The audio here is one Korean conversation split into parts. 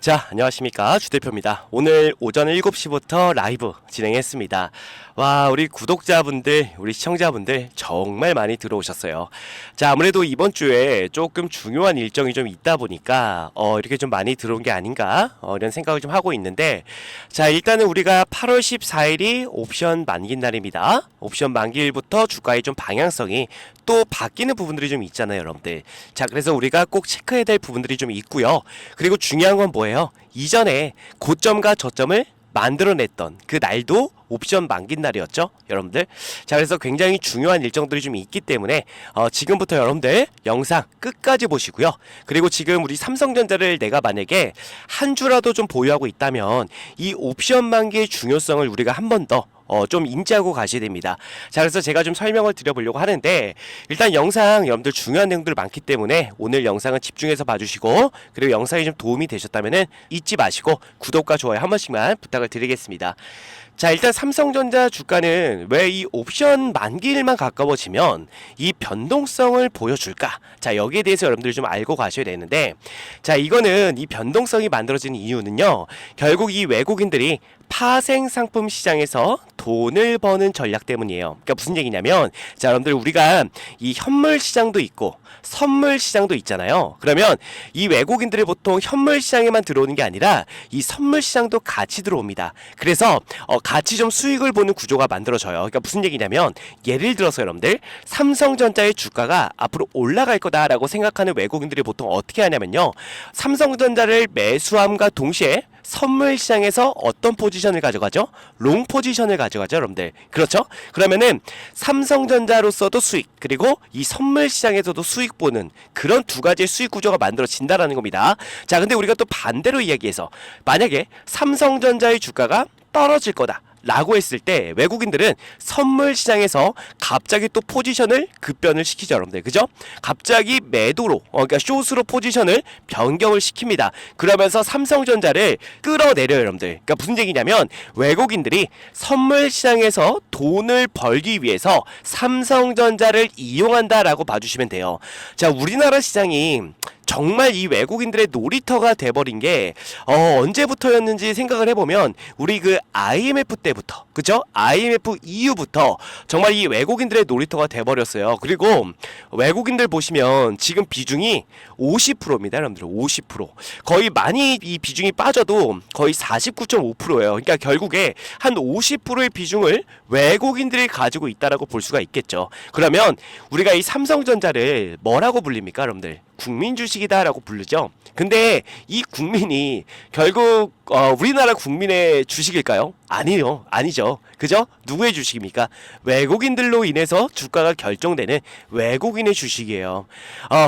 자, 안녕하십니까. 주대표입니다. 오늘 오전 7시부터 라이브 진행했습니다. 와, 우리 구독자분들, 우리 시청자분들 정말 많이 들어오셨어요. 자, 아무래도 이번 주에 조금 중요한 일정이 좀 있다 보니까 이렇게 좀 많이 들어온 게 아닌가 이런 생각을 좀 하고 있는데, 자, 일단은 우리가 8월 14일이 옵션 만기 날입니다. 옵션 만기일부터 주가의 좀 방향성이 또 바뀌는 부분들이 좀 있잖아요, 여러분들. 자, 그래서 우리가 꼭 체크해야 될 부분들이 좀 있고요. 그리고 중요한 건 뭐예요? 이전에 고점과 저점을 만들어냈던 그 날도 옵션 만기 날이었죠, 여러분들. 자, 그래서 굉장히 중요한 일정들이 좀 있기 때문에 지금부터 여러분들 영상 끝까지 보시고요. 그리고 지금 우리 삼성전자를 내가 만약에 한 주라도 좀 보유하고 있다면 이 옵션 만기의 중요성을 우리가 한 번 더 좀 인지하고 가셔야 됩니다. 자, 그래서 제가 좀 설명을 드려보려고 하는데, 일단 영상 여러분들 중요한 내용들 많기 때문에 오늘 영상은 집중해서 봐주시고, 그리고 영상이 좀 도움이 되셨다면 잊지 마시고 구독과 좋아요 한 번씩만 부탁을 드리겠습니다. 자, 일단 삼성전자 주가는 왜 이 옵션 만기일만 가까워지면 이 변동성을 보여줄까? 자, 여기에 대해서 여러분들이 좀 알고 가셔야 되는데, 자, 이거는 이 변동성이 만들어지는 이유는요, 결국 이 외국인들이 파생 상품 시장에서 돈을 버는 전략 때문이에요. 그러니까 무슨 얘기냐면, 자, 여러분들 우리가 이 현물 시장도 있고 선물 시장도 있잖아요. 그러면 이 외국인들이 보통 현물 시장에만 들어오는 게 아니라 이 선물 시장도 같이 들어옵니다. 그래서 같이 좀 수익을 보는 구조가 만들어져요. 그러니까 무슨 얘기냐면, 예를 들어서 여러분들 삼성전자의 주가가 앞으로 올라갈 거다라고 생각하는 외국인들이 보통 어떻게 하냐면요, 삼성전자를 매수함과 동시에 선물 시장에서 어떤 포지션을 가져가죠? 롱 포지션을 가져가죠, 여러분들. 그렇죠? 그러면은 삼성전자로서도 수익, 그리고 이 선물 시장에서도 수익 보는 그런 두 가지의 수익 구조가 만들어진다라는 겁니다. 자, 근데 우리가 또 반대로 이야기해서 만약에 삼성전자의 주가가 떨어질 거다 라고 했을 때 외국인들은 선물 시장에서 갑자기 또 포지션을 급변을 시키죠, 여러분들. 그죠? 갑자기 매도로 그러니까 숏으로 포지션을 변경을 시킵니다. 그러면서 삼성전자를 끌어내려요, 여러분들. 그러니까 무슨 얘기냐면, 외국인들이 선물 시장에서 돈을 벌기 위해서 삼성전자를 이용한다라고 봐주시면 돼요. 자, 우리나라 시장이 정말 이 외국인들의 놀이터가 돼버린 게 언제부터였는지 생각을 해보면, 우리 그 IMF 때부터, 그쵸? IMF 이후부터 정말 이 외국인들의 놀이터가 돼버렸어요. 그리고 외국인들 보시면 지금 비중이 50%입니다, 여러분들. 50%. 거의 많이 이 비중이 빠져도 거의 49.5%예요. 그러니까 결국에 한 50%의 비중을 외국인들이 가지고 있다라고 볼 수가 있겠죠. 그러면 우리가 이 삼성전자를 뭐라고 불립니까, 여러분들? 국민 주식이다라고 부르죠. 근데 이 국민이 결국 우리나라 국민의 주식일까요? 아니요, 아니죠. 그죠? 누구의 주식입니까? 외국인들로 인해서 주가가 결정되는 외국인의 주식이에요.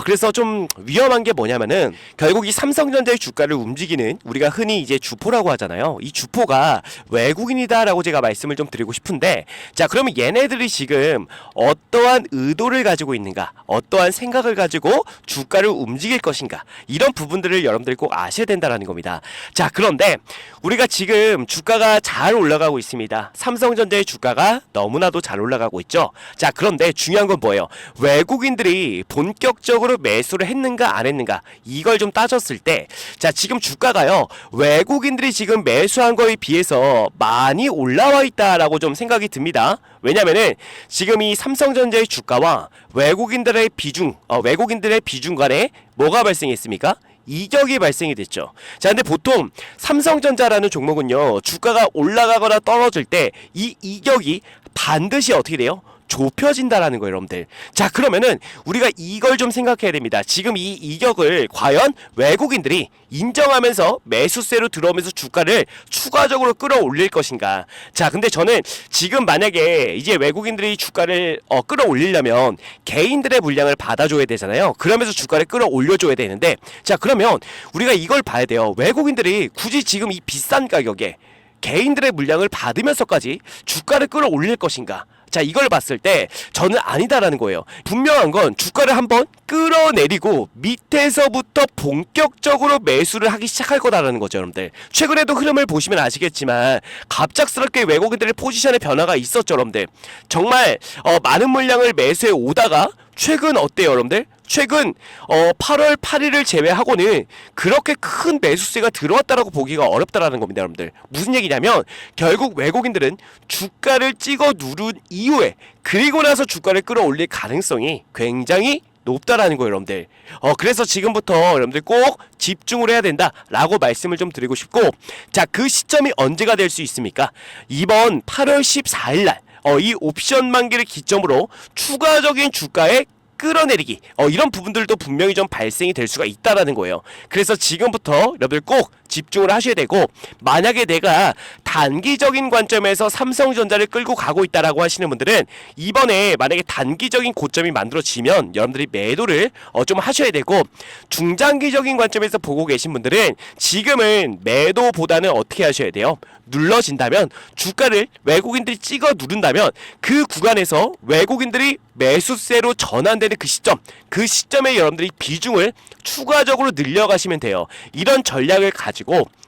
그래서 좀 위험한 게 뭐냐면은, 결국 이 삼성전자의 주가를 움직이는 우리가 흔히 이제 주포라고 하잖아요. 이 주포가 외국인이다라고 제가 말씀을 좀 드리고 싶은데, 자, 그러면 얘네들이 지금 어떠한 의도를 가지고 있는가, 어떠한 생각을 가지고 주가를 움직일 것인가, 이런 부분들을 여러분들이 꼭 아셔야 된다라는 겁니다. 자, 그런데 우리가 지금 주가가 잘 올라가고 있습니다. 삼성전자의 주가가 너무나도 잘 올라가고 있죠. 자, 그런데 중요한 건 뭐예요? 외국인들이 본격적으로 매수를 했는가 안 했는가, 이걸 좀 따졌을 때, 자, 지금 주가가요, 외국인들이 지금 매수한 거에 비해서 많이 올라와 있다라고 좀 생각이 듭니다. 왜냐면은 지금 이 삼성전자의 주가와 외국인들의 비중 간에 뭐가 발생했습니까? 이격이 발생이 됐죠. 자, 근데 보통 삼성전자라는 종목은요, 주가가 올라가거나 떨어질 때 이 이격이 반드시 어떻게 돼요? 좁혀진다라는 거예요, 여러분들. 자, 그러면은 우리가 이걸 좀 생각해야 됩니다. 지금 이 이격을 과연 외국인들이 인정하면서 매수세로 들어오면서 주가를 추가적으로 끌어올릴 것인가. 자, 근데 저는 지금 만약에 이제 외국인들이 주가를 끌어올리려면 개인들의 물량을 받아줘야 되잖아요. 그러면서 주가를 끌어올려줘야 되는데, 자, 그러면 우리가 이걸 봐야 돼요. 외국인들이 굳이 지금 이 비싼 가격에 개인들의 물량을 받으면서까지 주가를 끌어올릴 것인가. 자, 이걸 봤을 때 저는 아니다라는 거예요. 분명한 건 주가를 한번 끌어내리고 밑에서부터 본격적으로 매수를 하기 시작할 거다라는 거죠, 여러분들. 최근에도 흐름을 보시면 아시겠지만 갑작스럽게 외국인들의 포지션의 변화가 있었죠, 여러분들. 정말 많은 물량을 매수해 오다가 최근 어때요, 여러분들? 최근 8월 8일을 제외하고는 그렇게 큰 매수세가 들어왔다라고 보기가 어렵다라는 겁니다, 여러분들. 무슨 얘기냐면 결국 외국인들은 주가를 찍어 누른 이후에 그리고 나서 주가를 끌어올릴 가능성이 굉장히 높다라는 거예요, 여러분들. 그래서 지금부터 여러분들 꼭 집중을 해야 된다라고 말씀을 좀 드리고 싶고, 자, 그 시점이 언제가 될 수 있습니까? 이번 8월 14일 날 이 옵션 만기를 기점으로 추가적인 주가의 끌어내리기 이런 부분들도 분명히 좀 발생이 될 수가 있다라는 거예요. 그래서 지금부터 여러분들 꼭 집중을 하셔야 되고, 만약에 내가 단기적인 관점에서 삼성전자를 끌고 가고 있다라고 하시는 분들은 이번에 만약에 단기적인 고점이 만들어지면 여러분들이 매도를 좀 하셔야 되고, 중장기적인 관점에서 보고 계신 분들은 지금은 매도보다는 어떻게 하셔야 돼요? 눌러진다면, 주가를 외국인들이 찍어 누른다면 그 구간에서 외국인들이 매수세로 전환되는 그 시점에 여러분들이 비중을 추가적으로 늘려가시면 돼요. 이런 전략을 가지고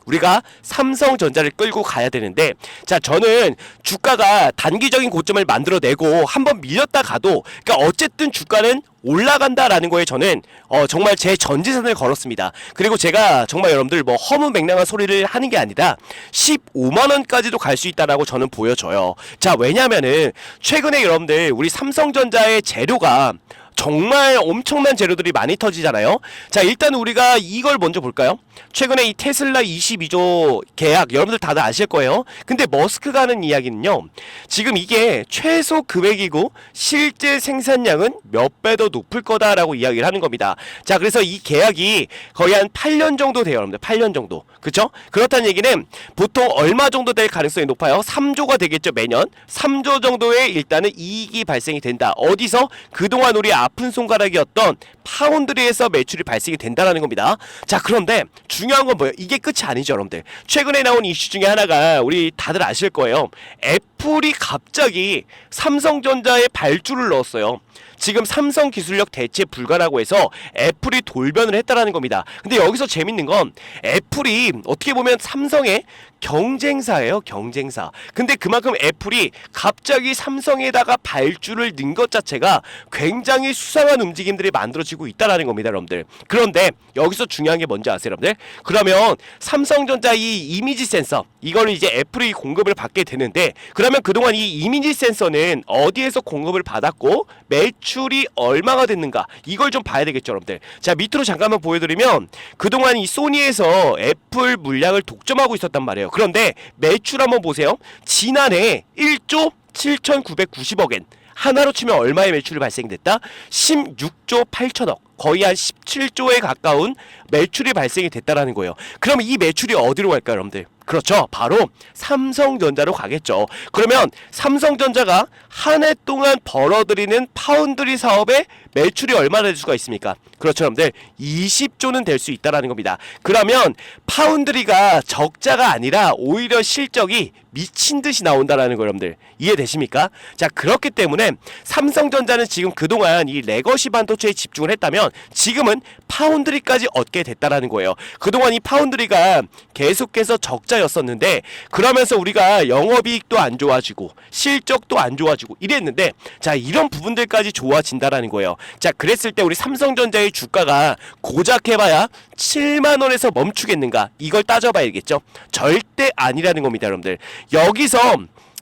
우리가 삼성전자를 끌고 가야 되는데, 자, 저는 주가가 단기적인 고점을 만들어내고 한번 밀렸다 가도, 그러니까 어쨌든 주가는 올라간다라는 거에 저는 정말 제 전재산을 걸었습니다. 그리고 제가 정말 여러분들 뭐 허무맹랑한 소리를 하는 게 아니라 15만원까지도 갈 수 있다라고 저는 보여져요. 자, 왜냐면은 최근에 여러분들 우리 삼성전자의 재료가 정말 엄청난 재료들이 많이 터지잖아요. 자, 일단 우리가 이걸 먼저 볼까요? 최근에 이 테슬라 22조 계약 여러분들 다들 아실 거예요. 근데 머스크가 하는 이야기는요, 지금 이게 최소 금액이고 실제 생산량은 몇 배 더 높을 거다라고 이야기를 하는 겁니다. 자, 그래서 이 계약이 거의 한 8년 정도 돼요, 여러분들. 8년 정도. 그쵸? 그렇다는 얘기는 보통 얼마 정도 될 가능성이 높아요? 3조가 되겠죠, 매년. 3조 정도의 일단은 이익이 발생이 된다. 어디서? 그동안 우리 아픈 손가락이었던 파운드리에서 매출이 발생이 된다는 겁니다. 자, 그런데 중요한 건 뭐예요? 이게 끝이 아니죠, 여러분들. 최근에 나온 이슈 중에 하나가 우리 다들 아실 거예요. 애플이 갑자기 삼성전자에 발주를 넣었어요. 지금 삼성 기술력 대체 불가라고 해서 애플이 돌변을 했다라는 겁니다. 근데 여기서 재밌는 건 애플이 어떻게 보면 삼성의 경쟁사예요, 경쟁사. 근데 그만큼 애플이 갑자기 삼성에다가 발주를 넣은 것 자체가 굉장히 수상한 움직임들이 만들어지고 있다라는 겁니다, 여러분들. 그런데 여기서 중요한 게 뭔지 아세요, 여러분들? 그러면 삼성전자 이 이미지 센서, 이거를 이제 애플이 공급을 받게 되는데, 그러면 그동안 이 이미지 센서는 어디에서 공급을 받았고 매출이 얼마가 됐는가, 이걸 좀 봐야 되겠죠, 여러분들. 자, 밑으로 잠깐만 보여드리면 그동안 이 소니에서 애플 물량을 독점하고 있었단 말이에요. 그런데 매출 한번 보세요. 지난해 1조 7,990억엔, 하나로 치면 얼마의 매출이 발생됐다? 16조 8천억, 거의 한 17조에 가까운 매출이 발생이 됐다라는 거예요. 그러면 이 매출이 어디로 갈까요, 여러분들? 그렇죠, 바로 삼성전자로 가겠죠. 그러면 삼성전자가 한 해 동안 벌어들이는 파운드리 사업의 매출이 얼마나 될 수가 있습니까? 그렇죠, 여러분들. 20조는 될 수 있다라는 겁니다. 그러면 파운드리가 적자가 아니라 오히려 실적이 미친 듯이 나온다라는 거, 여러분들 이해되십니까? 자, 그렇기 때문에 삼성전자는 지금 그동안 이 레거시 반도체에 집중을 했다면 지금은 파운드리까지 얻게 됐다라는 거예요. 그동안 이 파운드리가 계속해서 적자였었는데, 그러면서 우리가 영업이익도 안 좋아지고 실적도 안 좋아지고 이랬는데, 자, 이런 부분들까지 좋아진다라는 거예요. 자, 그랬을 때 우리 삼성전자의 주가가 고작 해봐야 7만원에서 멈추겠는가, 이걸 따져봐야겠죠. 절대 아니라는 겁니다, 여러분들. 여기서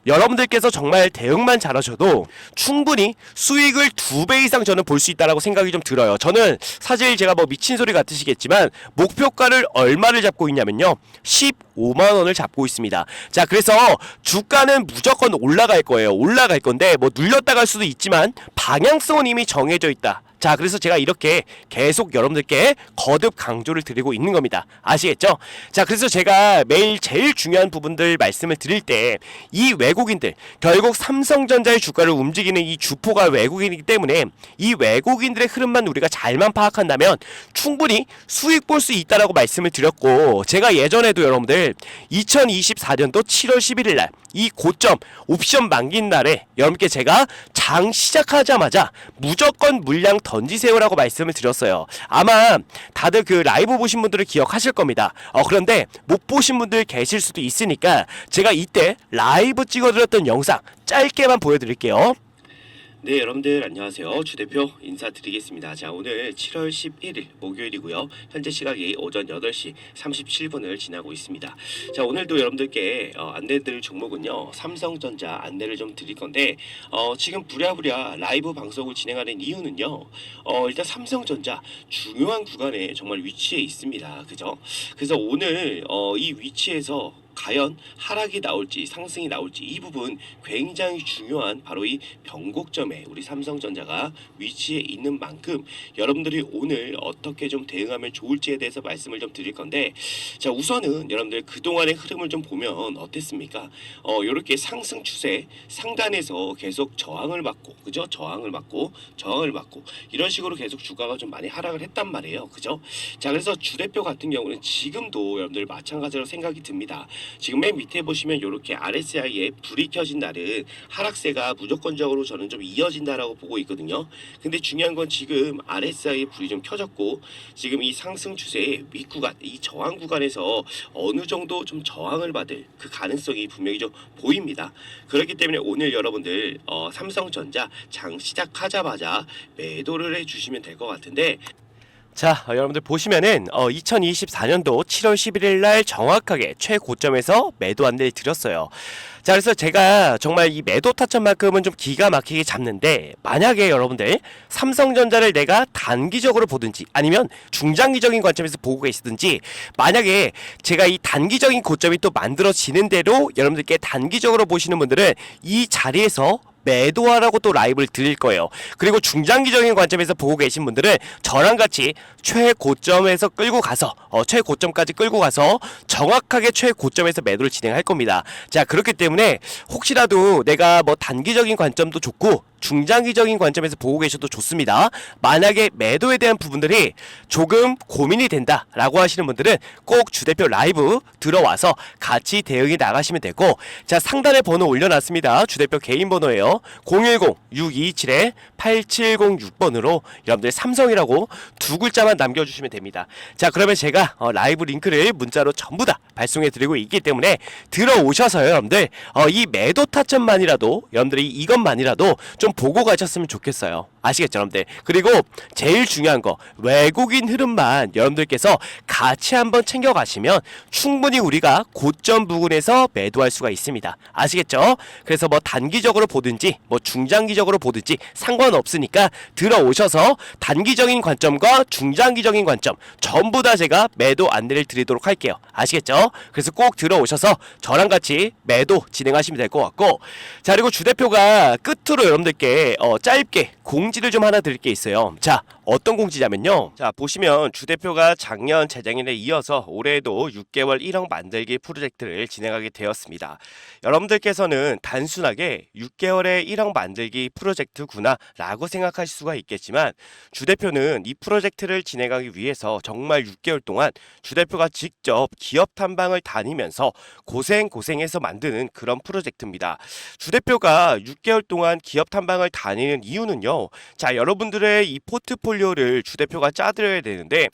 여러분들께서 정말 대응만 잘하셔도 충분히 수익을 2배 이상 저는 볼 수 있다라고 생각이 좀 들어요. 저는 사실 제가 뭐 미친 소리 같으시겠지만 목표가를 얼마를 잡고 있냐면요, 15만원을 잡고 있습니다. 자, 그래서 주가는 무조건 올라갈 거예요. 올라갈 건데 뭐 눌렸다 갈 수도 있지만 방향성은 이미 정해져 있다. 자, 그래서 제가 이렇게 계속 여러분들께 거듭 강조를 드리고 있는 겁니다. 아시겠죠? 자, 그래서 제가 매일 제일 중요한 부분들 말씀을 드릴 때 이 외국인들, 결국 삼성전자의 주가를 움직이는 이 주포가 외국인이기 때문에 이 외국인들의 흐름만 우리가 잘만 파악한다면 충분히 수익 볼 수 있다라고 말씀을 드렸고, 제가 예전에도 여러분들 2024년도 7월 11일 날 이 고점 옵션 만긴 날에 여러분께 제가 장 시작하자마자 무조건 물량 던지세요라고 말씀을 드렸어요. 아마 다들 그 라이브 보신 분들을 기억하실 겁니다. 그런데 못 보신 분들 계실 수도 있으니까 제가 이때 라이브 찍어드렸던 영상 짧게만 보여드릴게요. 네, 여러분들 안녕하세요. 주 대표 인사드리겠습니다. 자, 오늘 7월 11일 목요일이고요. 현재 시각이 오전 8시 37분을 지나고 있습니다. 자, 오늘도 여러분들께 안내드릴 종목은요. 삼성전자 안내를 좀 드릴 건데 지금 부랴부랴 라이브 방송을 진행하는 이유는요. 일단 삼성전자 중요한 구간에 정말 위치해 있습니다. 그죠? 그래서 오늘 이 위치에서 과연 하락이 나올지 상승이 나올지 이 부분 굉장히 중요한 바로 이 변곡점에 우리 삼성전자가 위치해 있는 만큼 여러분들이 오늘 어떻게 좀 대응하면 좋을지에 대해서 말씀을 좀 드릴 건데, 자, 우선은 여러분들 그동안의 흐름을 좀 보면 어땠습니까? 이렇게 상승 추세 상단에서 계속 저항을 받고, 그죠? 저항을 받고 이런 식으로 계속 주가가 좀 많이 하락을 했단 말이에요. 그죠? 자, 그래서 주 대표 같은 경우는 지금도 여러분들 마찬가지로 생각이 듭니다. 지금 맨 밑에 보시면 이렇게 RSI에 불이 켜진 날은 하락세가 무조건적으로 저는 좀 이어진다라고 보고 있거든요. 근데 중요한 건 지금 RSI에 불이 좀 켜졌고 지금 이 상승 추세의 윗구간, 이 저항 구간에서 어느 정도 좀 저항을 받을 그 가능성이 분명히 좀 보입니다. 그렇기 때문에 오늘 여러분들 삼성전자 장 시작하자마자 매도를 해주시면 될 것 같은데, 자, 여러분들 보시면은 2024년도 7월 11일 날 정확하게 최고점에서 매도 안내를 드렸어요. 자, 그래서 제가 정말 이 매도 타점만큼은 좀 기가 막히게 잡는데, 만약에 여러분들 삼성전자를 내가 단기적으로 보든지 아니면 중장기적인 관점에서 보고 계시든지, 만약에 제가 이 단기적인 고점이 또 만들어지는 대로 여러분들께 단기적으로 보시는 분들은 이 자리에서 매도하라고 또 라이브를 드릴 거예요. 그리고 중장기적인 관점에서 보고 계신 분들은 저랑 같이 최고점에서 끌고 가서 최고점까지 끌고 가서 정확하게 최고점에서 매도를 진행할 겁니다. 자, 그렇기 때문에 혹시라도 내가 뭐 단기적인 관점도 좋고 중장기적인 관점에서 보고 계셔도 좋습니다. 만약에 매도에 대한 부분들이 조금 고민이 된다라고 하시는 분들은 꼭 주대표 라이브 들어와서 같이 대응이 나가시면 되고, 자, 상단에 번호 올려놨습니다. 주대표 개인 번호예요. 010-6227-8706번으로 여러분들 삼성이라고 두 글자만 남겨주시면 됩니다. 자, 그러면 제가 라이브 링크를 문자로 전부 다 발송해 드리고 있기 때문에 들어오셔서요, 여러분들 이 매도 타점만이라도 여러분들이 이것만이라도 좀 보고 가셨으면 좋겠어요. 아시겠죠, 여러분들? 그리고 제일 중요한 거, 외국인 흐름만 여러분들께서 같이 한번 챙겨가시면 충분히 우리가 고점 부근에서 매도할 수가 있습니다. 아시겠죠? 그래서 뭐 단기적으로 보든지 뭐 중장기적으로 보든지 상관없으니까 들어오셔서 단기적인 관점과 중장기적인 관점 전부 다 제가 매도 안내를 드리도록 할게요. 아시겠죠? 그래서 꼭 들어오셔서 저랑 같이 매도 진행하시면 될 것 같고, 자, 그리고 주대표가 끝으로 여러분들께 짧게 공지를 좀 하나 드릴 게 있어요. 자, 어떤 공지냐면요. 자, 보시면 주대표가 작년 재작년에 이어서 올해에도 6개월 1억 만들기 프로젝트를 진행하게 되었습니다. 여러분들께서는 단순하게 6개월에 1억 만들기 프로젝트구나 라고 생각하실 수가 있겠지만, 주대표는 이 프로젝트를 진행하기 위해서 정말 6개월 동안 주대표가 직접 기업 탐방을 다니면서 고생해서 만드는 그런 프로젝트입니다. 주대표가 6개월 동안 기업 탐방을 다니는 이유는요. 자, 여러분들의 이 포트폴리오를 주대표가 짜드려야 되는데,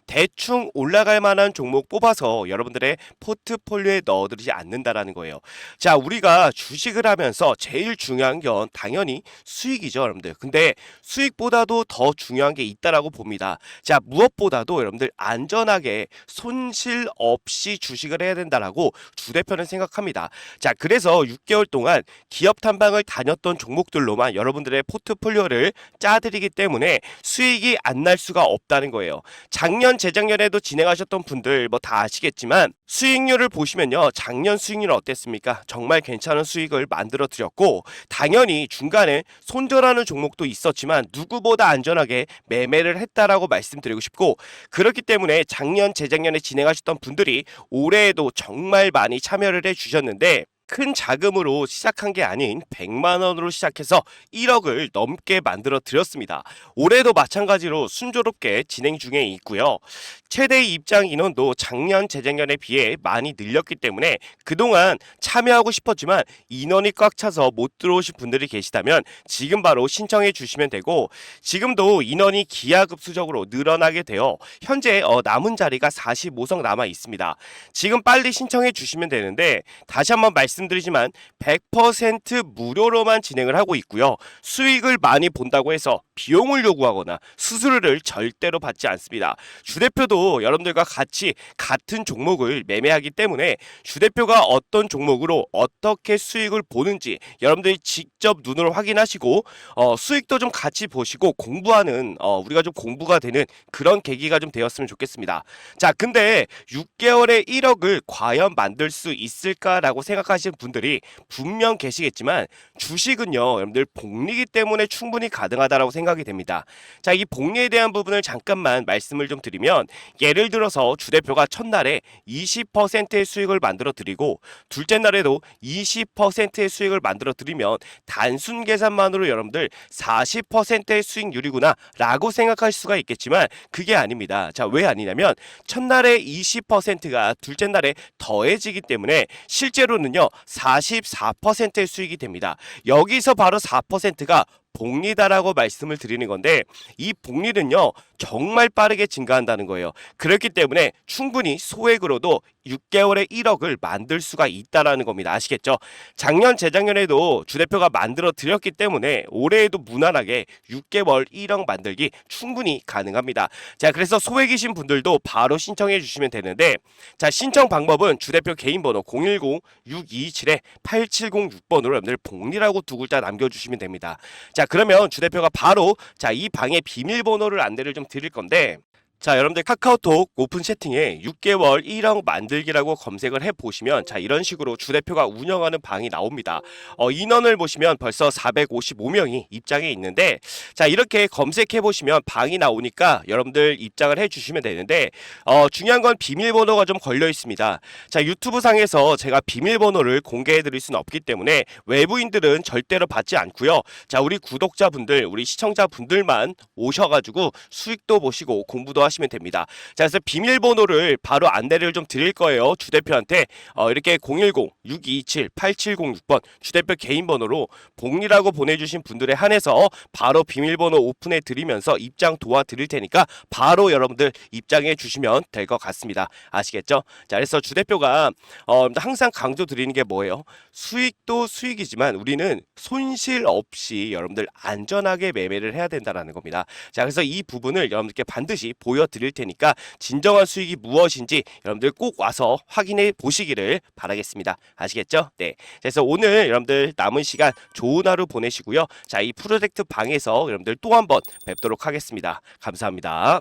대충 올라갈 만한 종목 뽑아서 여러분들의 포트폴리오에 넣어드리지 않는다라는 거예요. 자, 우리가 주식을 하면서 제일 중요한 건 당연히 수익이죠, 여러분들. 근데 수익보다도 더 중요한 게 있다라고 봅니다. 자, 무엇보다도 여러분들 안전하게 손실 없이 주식을 해야 된다라고 주대표는 생각합니다. 자, 그래서 6개월 동안 기업 탐방을 다녔던 종목들로만 여러분들의 포트폴리오를 짜드리기 때문에 수익이 안 날 수가 없다는 거예요. 작년 재작년에도 진행하셨던 분들 뭐 다 아시겠지만 수익률을 보시면요, 작년 수익률은 어땠습니까? 정말 괜찮은 수익을 만들어 드렸고, 당연히 중간에 손절하는 종목도 있었지만 누구보다 안전하게 매매를 했다라고 말씀드리고 싶고, 그렇기 때문에 작년 재작년에 진행하셨던 분들이 올해에도 정말 많이 참여를 해주셨는데, 큰 자금으로 시작한 게 아닌 100만 원으로 시작해서 1억을 넘게 만들어 드렸습니다. 올해도 마찬가지로 순조롭게 진행 중에 있고요. 최대 입장 인원도 작년 재작년에 비해 많이 늘렸기 때문에 그동안 참여하고 싶었지만 인원이 꽉 차서 못 들어오신 분들이 계시다면 지금 바로 신청해 주시면 되고, 지금도 인원이 기하급수적으로 늘어나게 되어 현재 남은 자리가 45석 남아 있습니다. 지금 빨리 신청해 주시면 되는데, 다시 한번 말씀 말씀드리지만 100% 무료로만 진행을 하고 있고요. 수익을 많이 본다고 해서 비용을 요구하거나 수수료를 절대로 받지 않습니다. 주 대표도 여러분들과 같이 같은 종목을 매매하기 때문에 주 대표가 어떤 종목으로 어떻게 수익을 보는지 여러분들이 직접 눈으로 확인하시고 수익도 좀 같이 보시고 공부하는 우리가 좀 공부가 되는 그런 계기가 좀 되었으면 좋겠습니다. 자, 근데 6개월에 1억을 과연 만들 수 있을까라고 생각하시는 분들이 분명 계시겠지만 주식은요, 여러분들 복리기 때문에 충분히 가능하다라고 생각이 됩니다. 자, 이 복리에 대한 부분을 잠깐만 말씀을 좀 드리면 예를 들어서 주 대표가 첫날에 20%의 수익을 만들어 드리고 둘째 날에도 20%의 수익을 만들어 드리면 단순 계산만으로 여러분들 40%의 수익률이구나 라고 생각할 수가 있겠지만 그게 아닙니다. 자, 왜 아니냐면 첫날에 20%가 둘째 날에 더해지기 때문에 실제로는요 44%의 수익이 됩니다. 여기서 바로 4%가 복리다라고 말씀을 드리는 건데 이 복리는요 정말 빠르게 증가한다는 거예요. 그렇기 때문에 충분히 소액으로도 6개월에 1억을 만들 수가 있다라는 겁니다. 아시겠죠? 작년 재작년에도 주 대표가 만들어 드렸기 때문에 올해에도 무난하게 6개월 1억 만들기 충분히 가능합니다. 자, 그래서 소액이신 분들도 바로 신청해 주시면 되는데 자, 신청 방법은 주 대표 개인 번호 010-6227-8706번으로 여러분들 복리라고 두 글자 남겨주시면 됩니다. 자, 그러면 주 대표가 바로 이 방의 비밀번호를 안내를 좀 드릴 건데 자, 여러분들 카카오톡 오픈 채팅에 6개월 1억 만들기라고 검색을 해보시면 자, 이런 식으로 주 대표가 운영하는 방이 나옵니다. 인원을 보시면 벌써 455명이 입장해 있는데 자, 이렇게 검색해보시면 방이 나오니까 여러분들 입장을 해주시면 되는데 중요한 건 비밀번호가 좀 걸려 있습니다. 자, 유튜브 상에서 제가 비밀번호를 공개해드릴 수는 없기 때문에 외부인들은 절대로 받지 않고요. 자, 우리 구독자분들, 우리 시청자분들만 오셔가지고 수익도 보시고 공부도 하시면 됩니다. 자, 그래서 비밀번호를 바로 안내를 좀 드릴 거예요. 주 대표한테 이렇게 010-6227-8706번 주 대표 개인 번호로 복리라고 보내주신 분들에 한해서 바로 비밀번호 오픈해 드리면서 입장 도와드릴 테니까 바로 여러분들 입장해 주시면 될 것 같습니다. 아시겠죠? 자, 그래서 주 대표가 항상 강조 드리는 게 뭐예요? 수익도 수익이지만 우리는 손실 없이 여러분들 안전하게 매매를 해야 된다는 겁니다. 자, 그래서 이 부분을 여러분들께 반드시 보여드릴 테니까 진정한 수익이 무엇인지 여러분들 꼭 와서 확인해 보시기를 바라겠습니다. 아시겠죠? 네. 그래서 오늘 여러분들 남은 시간 좋은 하루 보내시고요. 자, 이 프로젝트 방에서 여러분들 또 한번 뵙도록 하겠습니다. 감사합니다.